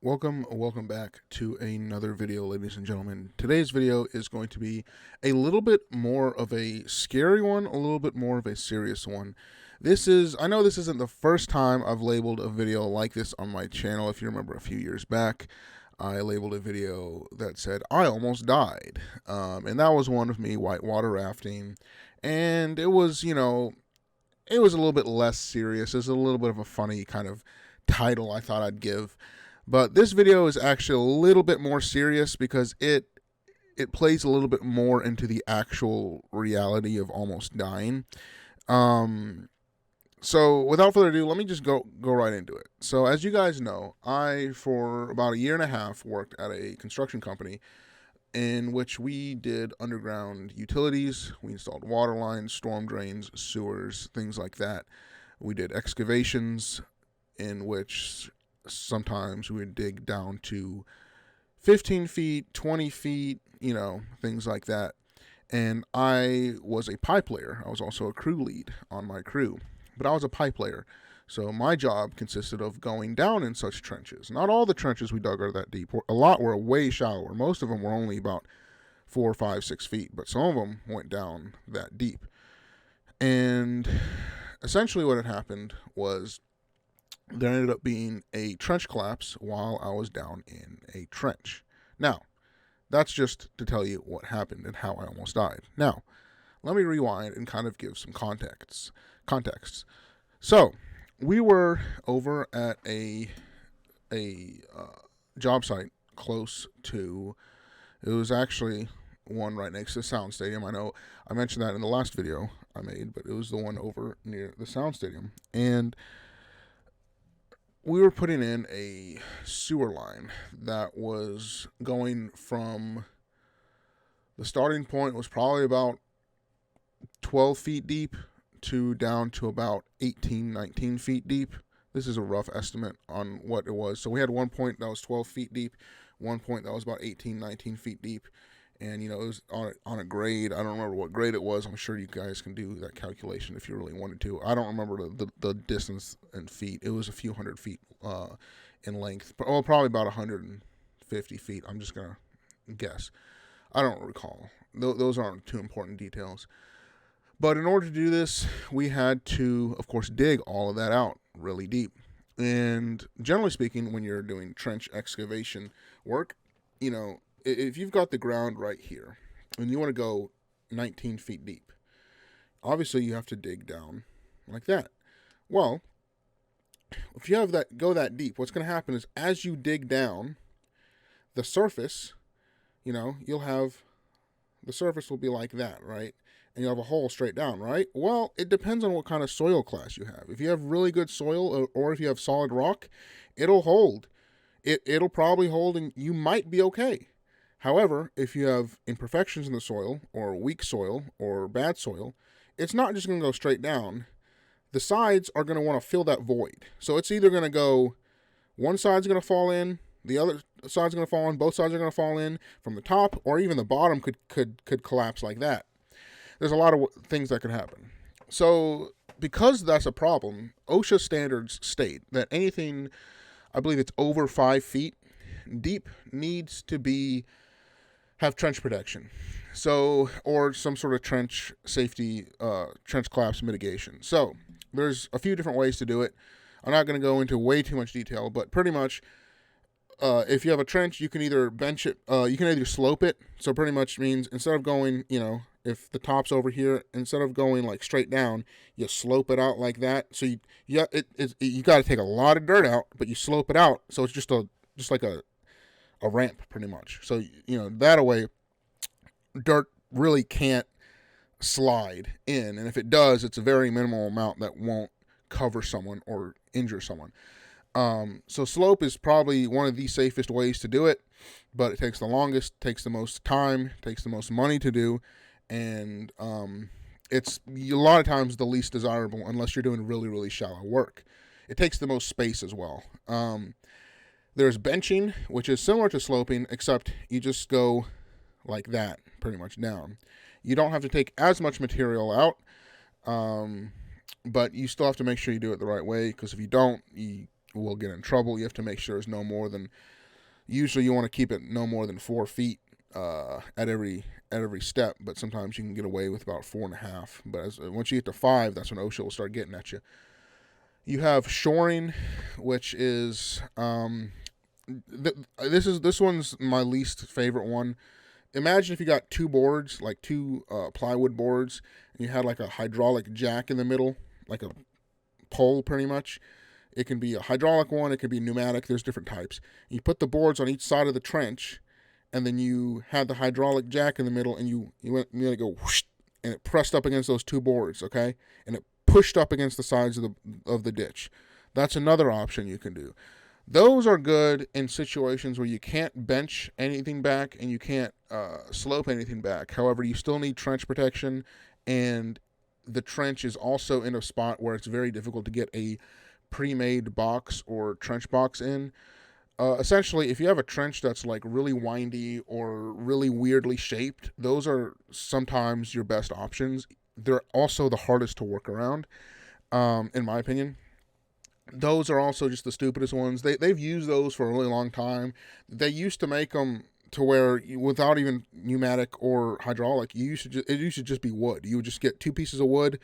Welcome back to another video, ladies and gentlemen. Today's video is going to be a little bit more of a scary one, a little bit more of a serious one. I know this isn't the first time I've labeled a video like this on my channel. If you remember a few years back, I labeled a video that said, I almost died. And that was one of me whitewater rafting. And it was, it was a little bit less serious. It was a little bit of a funny kind of title I thought I'd give. But this video is actually a little bit more serious because it plays a little bit more into the actual reality of almost dying. So without further ado, let me just go right into it. So as you guys know, I, for about a year and a half, worked at a construction company in which we did underground utilities. We installed water lines, storm drains, sewers, things like that. We did excavations in which sometimes we would dig down to 15 feet, 20 feet, things like that. And I was a pipe layer. I was also a crew lead on my crew, but I was a pipe layer. So my job consisted of going down in such trenches. Not all the trenches we dug are that deep. A lot were way shallower. Most of them were only about 4, 5, 6 feet, but some of them went down that deep. And essentially what had happened was there ended up being a trench collapse while I was down in a trench. Now, that's just to tell you what happened and how I almost died. Now, let me rewind and kind of give some context. So, we were over at a job site close to, it was actually one right next to the sound stadium. I know I mentioned that in the last video I made, but it was the one over near the sound stadium. And we were putting in a sewer line that was going from, the starting point was probably about 12 feet deep to down to about 18, 19 feet deep. This is a rough estimate on what it was. So we had one point that was 12 feet deep, one point that was about 18, 19 feet deep. And, it was on a grade. I don't remember what grade it was. I'm sure you guys can do that calculation if you really wanted to. I don't remember the distance in feet. It was a few hundred feet in length. Probably about 150 feet. I'm just going to guess. I don't recall. Those aren't too important details. But in order to do this, we had to, of course, dig all of that out really deep. And generally speaking, when you're doing trench excavation work, if you've got the ground right here and you want to go 19 feet deep, obviously you have to dig down like that. Well, if you go that deep, what's going to happen is as you dig down, the surface, you'll have, the surface will be like that, right? And you'll have a hole straight down, right? Well, it depends on what kind of soil class you have. If you have really good soil or if you have solid rock, it'll hold. It'll probably hold and you might be okay. However, if you have imperfections in the soil, or weak soil, or bad soil, it's not just going to go straight down. The sides are going to want to fill that void. So it's either going to go, one side's going to fall in, the other side's going to fall in, both sides are going to fall in from the top, or even the bottom could collapse like that. There's a lot of things that could happen. So because that's a problem, OSHA standards state that anything, I believe it's over 5 feet deep, needs to have trench protection. So, or some sort of trench safety, trench collapse mitigation. So there's a few different ways to do it. I'm not going to go into way too much detail, but pretty much, if you have a trench, you can either bench it, you can either slope it. So pretty much means instead of going, if the top's over here, instead of going like straight down, you slope it out like that. So you got to take a lot of dirt out, but you slope it out. So it's just like a ramp pretty much. So, that way dirt really can't slide in. And if it does, it's a very minimal amount that won't cover someone or injure someone. So slope is probably one of the safest ways to do it, but it takes the longest, takes the most time, takes the most money to do. And it's a lot of times the least desirable unless you're doing really, really shallow work. It takes the most space as well. There's benching, which is similar to sloping, except you just go like that, pretty much down. You don't have to take as much material out, but you still have to make sure you do it the right way, because if you don't, will get in trouble. You have to make sure it's no more than, usually you want to keep it no more than 4 feet at every step, but sometimes you can get away with about 4.5. But once you get to 5, that's when OSHA will start getting at you. You have shoring, which is this one's my least favorite one. Imagine if you got 2 boards, like 2 plywood boards, and you had like a hydraulic jack in the middle, like a pole pretty much. It can be a hydraulic one, it can be pneumatic, there's different types. You put the boards on each side of the trench, and then you had the hydraulic jack in the middle, and you let it go whoosh, and it pressed up against those 2 boards, okay? And it pushed up against the sides of the ditch. That's another option you can do. Those are good in situations where you can't bench anything back and you can't slope anything back. However, you still need trench protection, and the trench is also in a spot where it's very difficult to get a pre-made box or trench box in. Essentially, if you have a trench that's like really windy or really weirdly shaped, those are sometimes your best options. They're also the hardest to work around, in my opinion. Those are also just the stupidest ones. They've used those for a really long time. They used to make them to where without even pneumatic or hydraulic, it used to just be wood. You would just get 2 pieces of wood,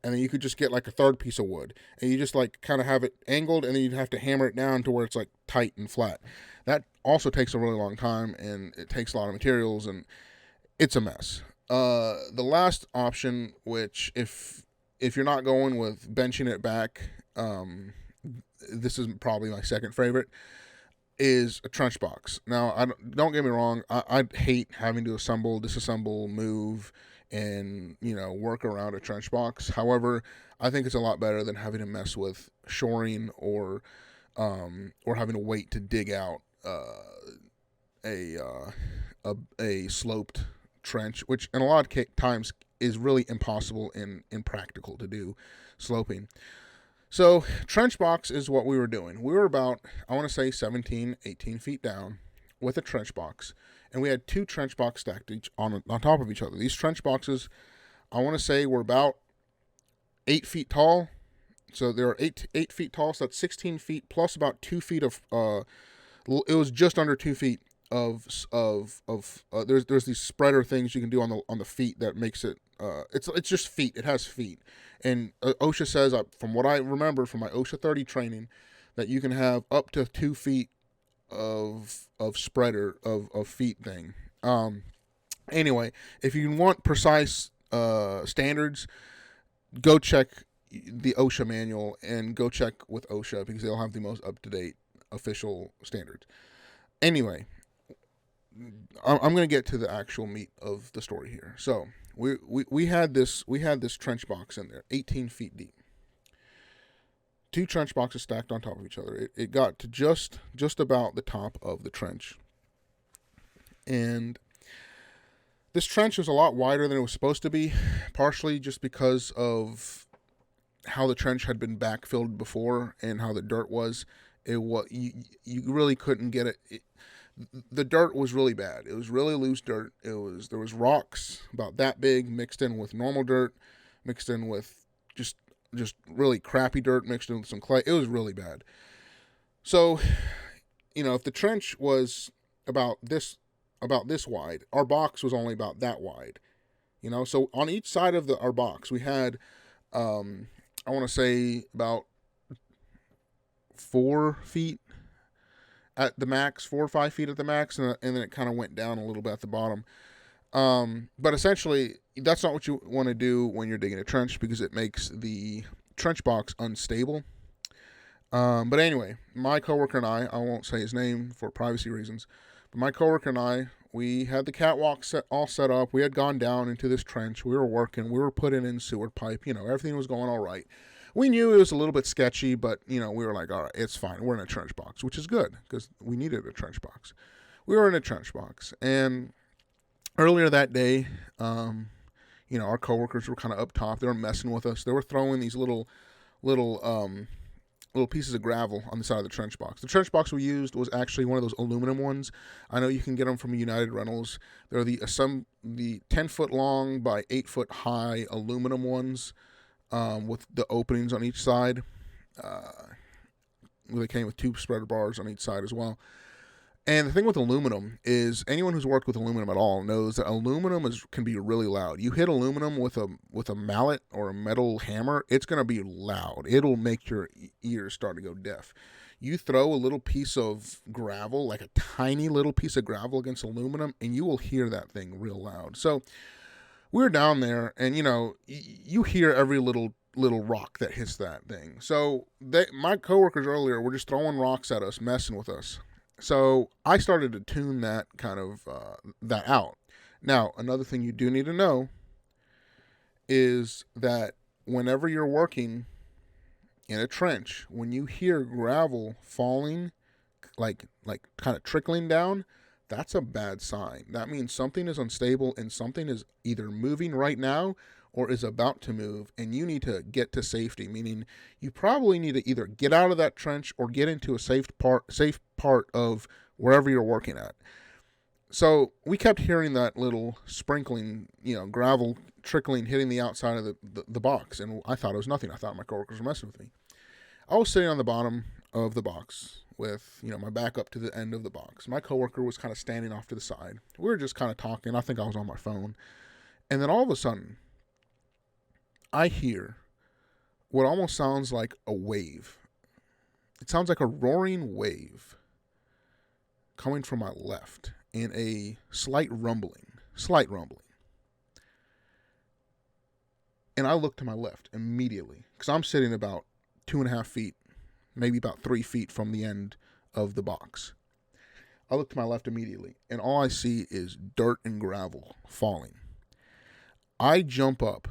and then you could just get like a 3rd piece of wood, and you just like kind of have it angled, and then you'd have to hammer it down to where it's like tight and flat. That also takes a really long time, and it takes a lot of materials, and it's a mess. The last option, which if you're not going with benching it back, this is probably my second favorite, is a trench box. Now, don't get me wrong, I hate having to assemble, disassemble, move, and work around a trench box. However, I think it's a lot better than having to mess with shoring or having to wait to dig out a sloped trench, which in a lot of times is really impossible and impractical to do sloping. So trench box is what we were doing. We were about, I want to say 17, 18 feet down with a trench box, and we had 2 trench box stacked on top of each other. These trench boxes, I want to say, were about 8 feet tall. So they're 8 feet tall, so that's 16 feet plus about 2 feet of, it was just under 2 feet of there's these spreader things you can do on the feet that makes it, it's just feet. It has feet. And OSHA says, from what I remember from my OSHA 30 training, that you can have up to 2 feet of spreader of feet thing. Anyway, if you want precise standards, go check the OSHA manual and go check with OSHA, because they'll have the most up-to-date official standards. Anyway, I'm going to get to the actual meat of the story here. So we had this trench box in there, 18 feet deep. 2 trench boxes stacked on top of each other. It got to just about the top of the trench. And this trench was a lot wider than it was supposed to be, partially just because of how the trench had been backfilled before and how the dirt was. You really couldn't get it. The dirt was really bad. It was really loose dirt. There was rocks about that big mixed in with normal dirt, mixed in with just really crappy dirt mixed in with some clay. It was really bad. So, if the trench was about this wide, our box was only about that wide. So on each side of our box, we had, I want to say about 4 feet at the max, 4 or 5 feet at the max, and then it kind of went down a little bit at the bottom. But essentially, that's not what you want to do when you're digging a trench, because it makes the trench box unstable. But anyway, my coworker and I won't say his name for privacy reasons, but my coworker and I, we had the catwalk all set up. We had gone down into this trench. We were working. We were putting in sewer pipe. Everything was going all right. We knew it was a little bit sketchy, but, we were like, all right, it's fine. We're in a trench box, which is good because we needed a trench box. We were in a trench box. And earlier that day, our coworkers were kind of up top. They were messing with us. They were throwing these little pieces of gravel on the side of the trench box. The trench box we used was actually one of those aluminum ones. I know you can get them from United Rentals. They're the 10-foot long by 8-foot high aluminum ones. With the openings on each side. They came with 2 spreader bars on each side as well. And the thing with aluminum is, anyone who's worked with aluminum at all knows that aluminum can be really loud. You hit aluminum with a mallet or a metal hammer, it's going to be loud. It'll make your ears start to go deaf. You throw a little piece of gravel, like a tiny little piece of gravel against aluminum, and you will hear that thing real loud. So we were down there, and you hear every little rock that hits that thing. So my coworkers earlier were just throwing rocks at us, messing with us. So I started to tune that kind of that out. Now, another thing you do need to know is that whenever you're working in a trench, when you hear gravel falling, like kind of trickling down, that's a bad sign. That means something is unstable and something is either moving right now or is about to move, and you need to get to safety, meaning you probably need to either get out of that trench or get into a safe part of wherever you're working at. So we kept hearing that little sprinkling, gravel trickling, hitting the outside of the box, and I thought it was nothing. I thought my coworkers were messing with me. I was sitting on the bottom of the box with, my back up to the end of the box. My coworker was kind of standing off to the side. We were just kind of talking. I think I was on my phone. And then all of a sudden, I hear what almost sounds like a wave. It sounds like a roaring wave coming from my left and a slight rumbling. And I look to my left immediately because I'm sitting about 2.5 feet, maybe about 3 feet from the end of the box. I look to my left immediately, and all I see is dirt and gravel falling. I jump up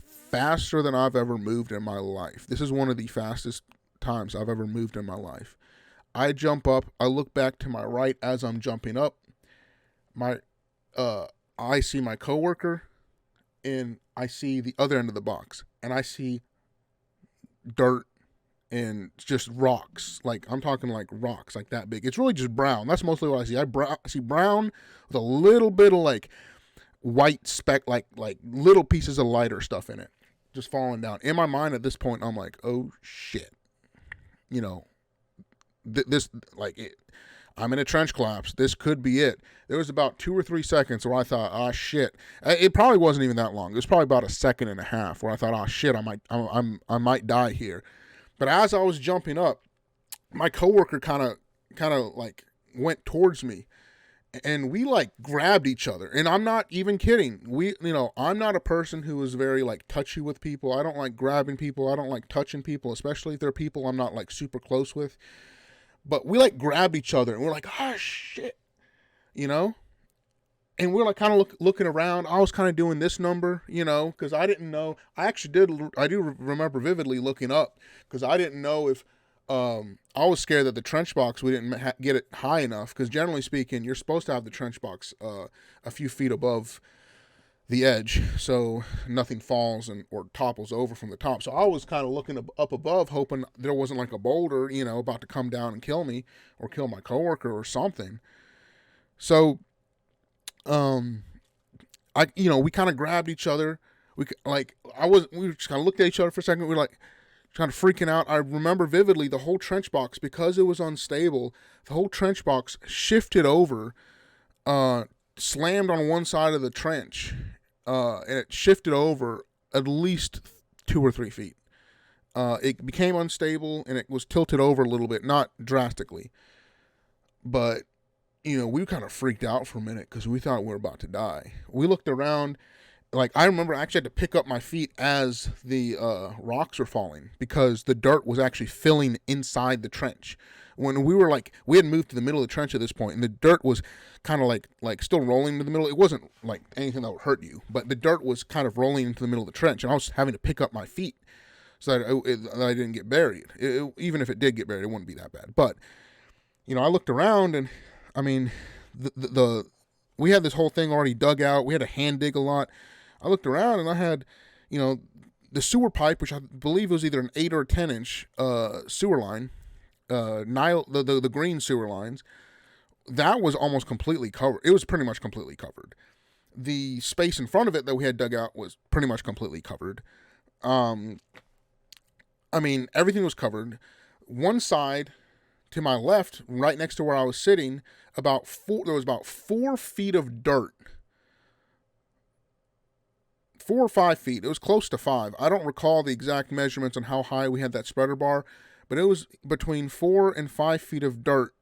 faster than I've ever moved in my life. This is one of the fastest times I've ever moved in my life. I jump up. I look back to my right as I'm jumping up. I see my coworker, and I see the other end of the box, and I see dirt and just rocks. Like, I'm talking like rocks like that big. It's really just brown. That's mostly what I see. I see brown with a little bit of like white speck, like little pieces of lighter stuff in it, just falling down. In my mind at this point, I'm like, oh shit, this like it. I'm in a trench collapse. This could be it. There was about 2 or 3 seconds where I thought, oh shit. It probably wasn't even that long. It was probably about 1.5 seconds where I thought, oh shit, I might die here. But as I was jumping up, my coworker kind of like went towards me, and we like grabbed each other. And I'm not even kidding. I'm not a person who is very like touchy with people. I don't like grabbing people. I don't like touching people, especially if they're people I'm not like super close with. But we like grabbed each other, and we're like, oh shit, and we're like kind of looking around. I was kind of doing this number, because I didn't know. I do remember vividly looking up, because I didn't know if I was scared that the trench box, we didn't get it high enough, because generally speaking, you're supposed to have the trench box a few feet above the edge, so nothing falls or topples over from the top. So I was kind of looking up above, hoping there wasn't like a boulder, about to come down and kill me or kill my coworker or something. So, we kind of grabbed each other. We just kind of looked at each other for a second. We were like kind of freaking out. I remember vividly the whole trench box, because it was unstable, the whole trench box shifted over, slammed on one side of the trench, and it shifted over at least 2 or 3 feet. It became unstable, and it was tilted over a little bit, not drastically. But, we kind of freaked out for a minute because we thought we were about to die. We looked around. Like, I remember I actually had to pick up my feet as the rocks were falling, because the dirt was actually filling inside the trench. When we had moved to the middle of the trench at this point, and the dirt was kind of like still rolling into the middle. It wasn't like anything that would hurt you, but the dirt was kind of rolling into the middle of the trench, and I was having to pick up my feet so that I didn't get buried. Even if it did get buried, it wouldn't be that bad. But, I looked around, and I mean, we had this whole thing already dug out. We had to hand dig a lot. I looked around, and I had, the sewer pipe, which I believe was either an 8 or 10 inch sewer line. The green sewer lines, that was almost completely covered. It was pretty much completely covered. The space in front of it that we had dug out was pretty much completely covered. Everything was covered. one side to my left, right next to where I was sitting, there was about 4 feet of dirt. 4 or 5 feet. It was close to 5. I don't recall the exact measurements on how high we had that spreader bar, but it was between 4 and 5 feet of dirt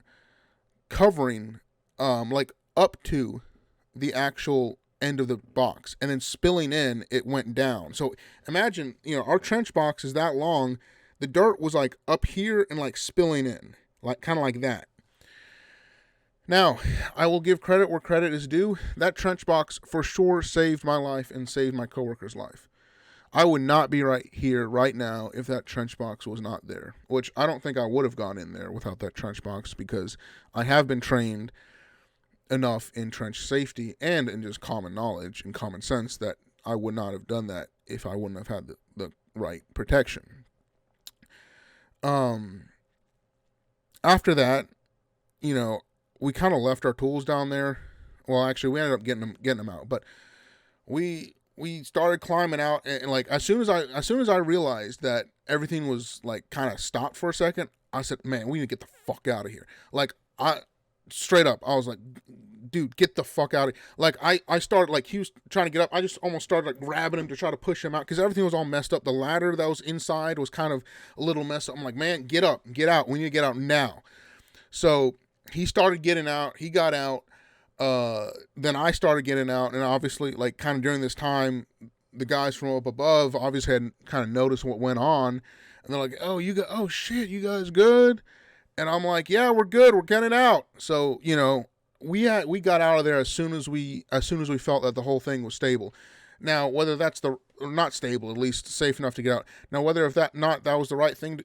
covering, like up to the actual end of the box, and then spilling in, it went down. So imagine, our trench box is that long. The dirt was like up here and like spilling in, like kind of like that. Now, I will give credit where credit is due. That trench box for sure saved my life and saved my coworker's life. I would not be right here right now if that trench box was not there, which I don't think I would have gone in there without that trench box, because I have been trained enough in trench safety and in just common knowledge and common sense that I would not have done that if I wouldn't have had the right protection. After that, we kind of left our tools down there. Well, actually, we ended up getting them out, but we started climbing out, and like as soon as I realized that everything was like kind of stopped for a second, I said, "Man, we need to get the fuck out of here." Like straight up, I was like, "Dude, get the fuck out of here!" Like I started, like, he was trying to get up. I just almost started like grabbing him to try to push him out because everything was all messed up. The ladder that was inside was kind of a little messed up. I'm like, "Man, get up, get out. We need to get out now." So he started getting out. He got out. Then I started getting out, and obviously, like, kind of during this time, the guys from up above obviously had kind of noticed what went on, and they're like, "Oh shit, you guys good?" And I'm like, "Yeah, we're good. We're getting out." So we got out of there as soon as we felt that the whole thing was stable. Now, whether that's not stable, at least safe enough to get out. Now, whether that was the right thing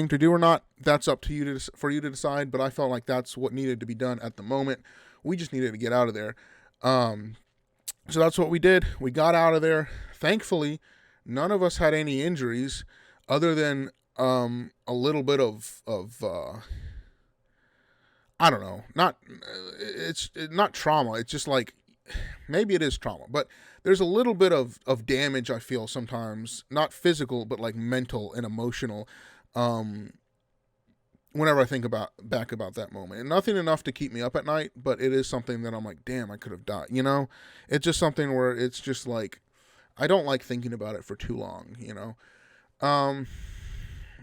to do or not, that's up to you for you to decide. But I felt like that's what needed to be done at the moment. We just needed to get out of there. So that's what we did. We got out of there. Thankfully, none of us had any injuries other than a little bit of I don't know. It's not trauma. It's just like, maybe it is trauma, but there's a little bit of damage I feel sometimes, not physical, but like mental and emotional, whenever I think back about that moment. And nothing enough to keep me up at night, but it is something that I'm like, damn, I could have died. It's just something where it's just like, I don't like thinking about it for too long,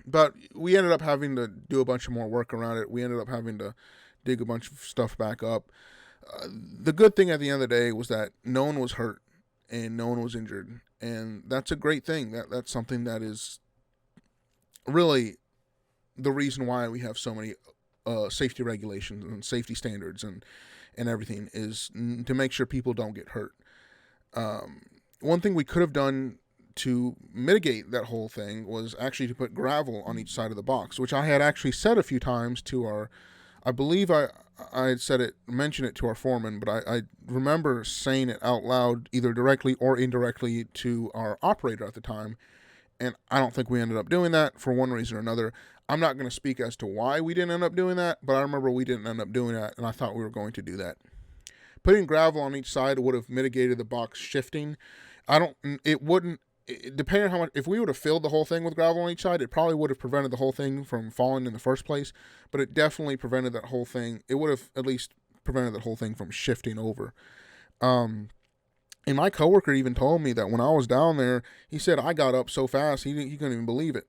but we ended up having to do a bunch of more work around it. We ended up having to dig a bunch of stuff back up. The good thing at the end of the day was that no one was hurt and no one was injured, and that's a great thing. That's something that is really the reason why we have so many safety regulations and safety standards and everything, is to make sure people don't get hurt. One thing we could have done to mitigate that whole thing was actually to put gravel on each side of the box, which I had actually said a few times to I believe I had mentioned it to our foreman, but I remember saying it out loud, either directly or indirectly, to our operator at the time, and I don't think we ended up doing that for one reason or another. I'm not going to speak as to why we didn't end up doing that, but I remember we didn't end up doing that, and I thought we were going to do that. Putting gravel on each side would have mitigated the box shifting. Depending on how much, if we would have filled the whole thing with gravel on each side, it probably would have prevented the whole thing from falling in the first place, but it definitely prevented that whole thing. It would have at least prevented that whole thing from shifting over. And my coworker even told me that when I was down there, he said I got up so fast, he couldn't even believe it.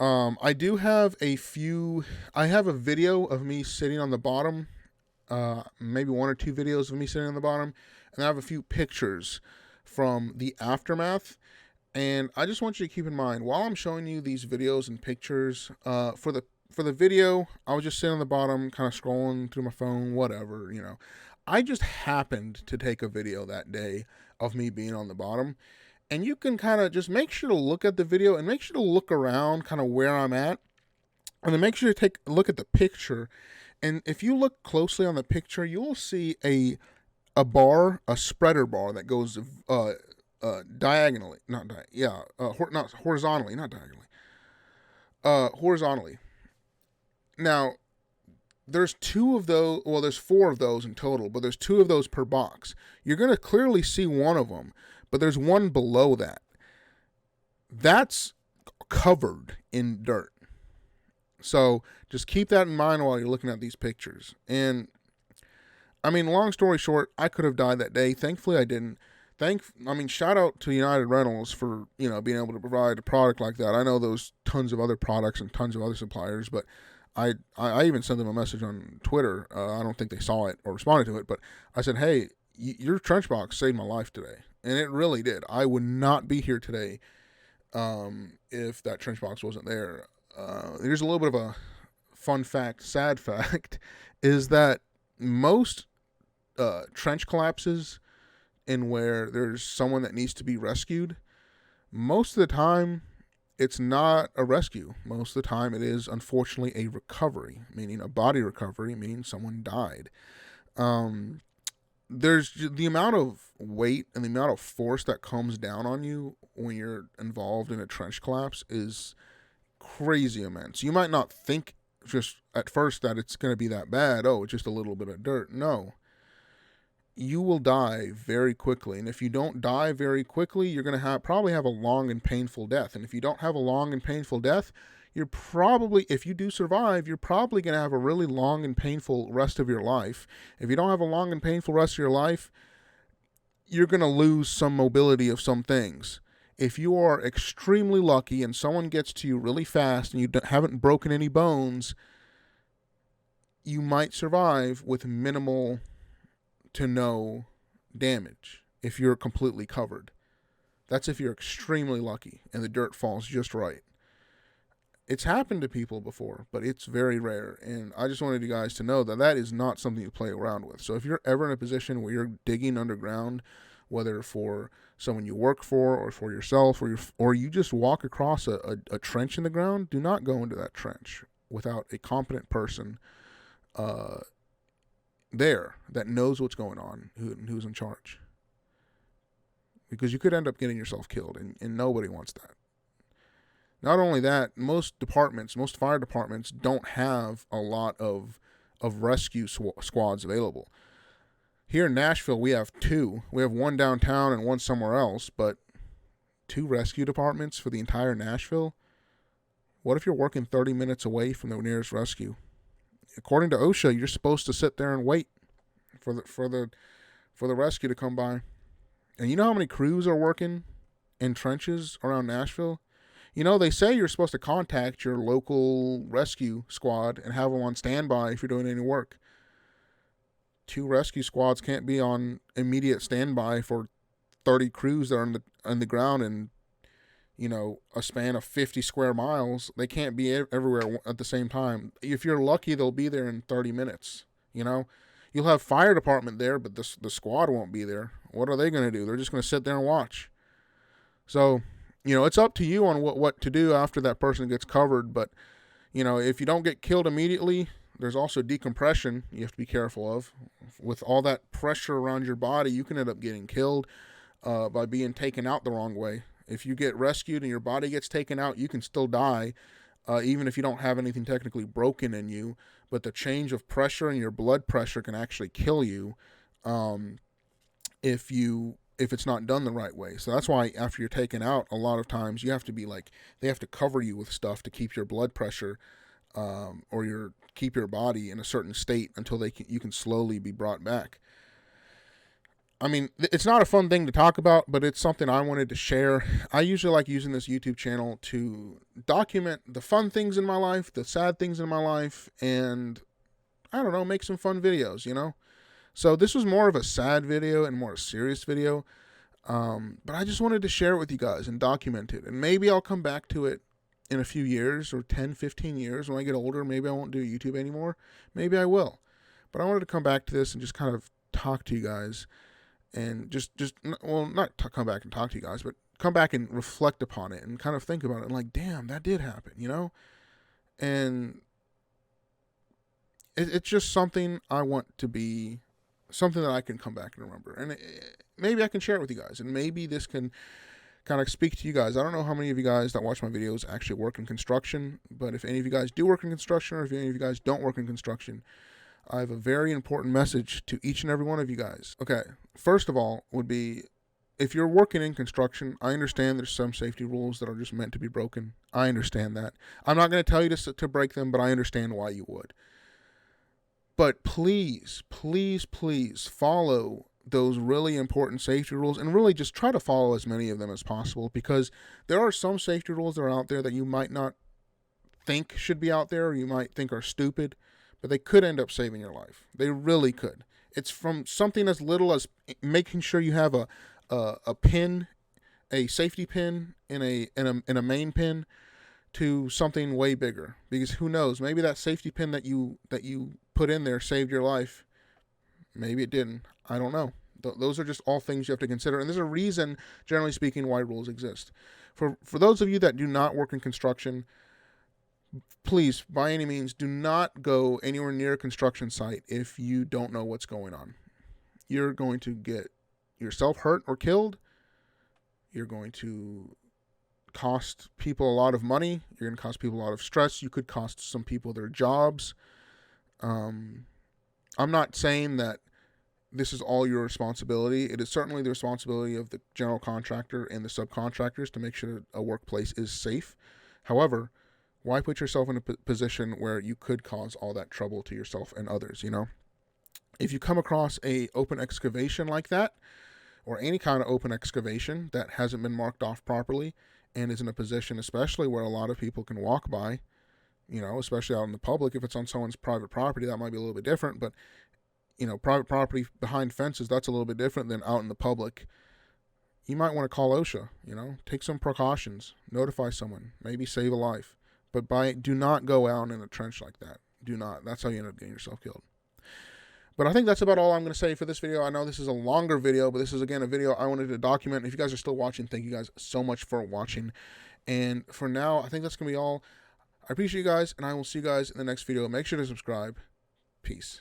I do have I have a video of me sitting on the bottom, maybe 1 or 2 videos of me sitting on the bottom, and I have a few pictures from the aftermath. And I just want you to keep in mind, while I'm showing you these videos and pictures, for the video, I was just sitting on the bottom, kind of scrolling through my phone, whatever, I just happened to take a video that day of me being on the bottom. And you can kind of just make sure to look at the video and make sure to look around kind of where I'm at. And then make sure to take a look at the picture. And if you look closely on the picture, you'll see a spreader bar that goes diagonally, not horizontally, not diagonally, horizontally. Now, there's 2 of those, well, there's 4 of those in total, but there's 2 of those per box. You're going to clearly see one of them, but there's one below that. That's covered in dirt. So just keep that in mind while you're looking at these pictures. And I mean, long story short, I could have died that day. Thankfully, I didn't. Shout out to United Rentals for, being able to provide a product like that. I know there's tons of other products and tons of other suppliers, but I even sent them a message on Twitter. I don't think they saw it or responded to it, but I said, hey, your trench box saved my life today. And it really did. I would not be here today if that trench box wasn't there. Here's a little bit of a fun fact, sad fact, is that most trench collapses in where there's someone that needs to be rescued, most of the time it's not a rescue. Most of the time it is, unfortunately, a recovery, meaning a body recovery, meaning someone died. There's the amount of weight and the amount of force that comes down on you when you're involved in a trench collapse is crazy immense. You might not think just at first that it's going to be that bad. Oh, it's just a little bit of dirt. No. You will die very quickly. And if you don't die very quickly, you're going to probably have a long and painful death. And if you don't have a long and painful death, you're probably, if you do survive, you're probably going to have a really long and painful rest of your life. If you don't have a long and painful rest of your life, you're going to lose some mobility of some things. If you are extremely lucky and someone gets to you really fast and you haven't broken any bones, you might survive with minimal to no damage if you're completely covered. That's if you're extremely lucky and the dirt falls just right. It's happened to people before, but it's very rare. And I just wanted you guys to know that that is not something to play around with. So if you're ever in a position where you're digging underground, whether for someone you work for or for yourself, or you just walk across a trench in the ground, do not go into that trench without a competent person there that knows what's going on, who's in charge. Because you could end up getting yourself killed, and nobody wants that. Not only that, most fire departments don't have a lot of rescue squads available. Here in Nashville, we have two. We have one downtown and one somewhere else, but 2 rescue departments for the entire Nashville? What if you're working 30 minutes away from the nearest rescue? According to OSHA, you're supposed to sit there and wait for the rescue to come by. And you know how many crews are working in trenches around Nashville? They say you're supposed to contact your local rescue squad and have them on standby if you're doing any work. 2 rescue squads can't be on immediate standby for 30 crews that are on the ground in, a span of 50 square miles. They can't be everywhere at the same time. If you're lucky, they'll be there in 30 minutes. You'll have fire department there, but the squad won't be there. What are they going to do? They're just going to sit there and watch. So, it's up to you on what to do after that person gets covered. But, if you don't get killed immediately, there's also decompression you have to be careful of. With all that pressure around your body, you can end up getting killed by being taken out the wrong way. If you get rescued and your body gets taken out, you can still die, even if you don't have anything technically broken in you. But the change of pressure in your blood pressure can actually kill you if it's not done the right way. So that's why after you're taken out, a lot of times you have to be they have to cover you with stuff to keep your blood pressure or keep your body in a certain state until you can slowly be brought back. I mean, it's not a fun thing to talk about, but it's something I wanted to share. I usually like using this YouTube channel to document the fun things in my life, the sad things in my life, and, I don't know, make some fun videos, So this was more of a sad video and more a serious video, but I just wanted to share it with you guys and document it. And maybe I'll come back to it in a few years or 10, 15 years when I get older. Maybe I won't do YouTube anymore. Maybe I will. But I wanted to come back to this and just kind of talk to you guys. And not come back and talk to you guys, but come back and reflect upon it and kind of think about it. And damn, that did happen, And it's just something I want to be, something that I can come back and remember. And maybe I can share it with you guys. And maybe this can kind of speak to you guys. I don't know how many of you guys that watch my videos actually work in construction. But if any of you guys do work in construction, or if any of you guys don't work in construction, I have a very important message to each and every one of you guys. Okay, first of all would be, if you're working in construction, I understand there's some safety rules that are just meant to be broken. I understand that. I'm not going to tell you to break them, but I understand why you would. But please, please, please follow those really important safety rules, and really just try to follow as many of them as possible, because there are some safety rules that are out there that you might not think should be out there, or you might think are stupid, but they could end up saving your life. They really could. It's from something as little as making sure you have a pin, a safety pin in a main pin, to something way bigger. Because who knows? Maybe that safety pin that you put in there saved your life. Maybe it didn't. I don't know. Those are just all things you have to consider. And there's a reason, generally speaking, why rules exist. For those of you that do not work in construction, please, by any means, do not go anywhere near a construction site if you don't know what's going on. You're going to get yourself hurt or killed. You're going to cost people a lot of money. You're going to cost people a lot of stress. You could cost some people their jobs. I'm not saying that this is all your responsibility. It is certainly the responsibility of the general contractor and the subcontractors to make sure a workplace is safe. However, why put yourself in a position where you could cause all that trouble to yourself and others, you know? If you come across a open excavation like that, or any kind of open excavation that hasn't been marked off properly and is in a position especially where a lot of people can walk by, you know, especially out in the public. If it's on someone's private property, that might be a little bit different, but, you know, private property behind fences, that's a little bit different than out in the public. You might want to call OSHA, you know, take some precautions, notify someone, maybe save a life. But do not go out in a trench like that. Do not. That's how you end up getting yourself killed. But I think that's about all I'm going to say for this video. I know this is a longer video, but this is, again, a video I wanted to document. If you guys are still watching, thank you guys so much for watching. And for now, I think that's going to be all. I appreciate you guys, and I will see you guys in the next video. Make sure to subscribe. Peace.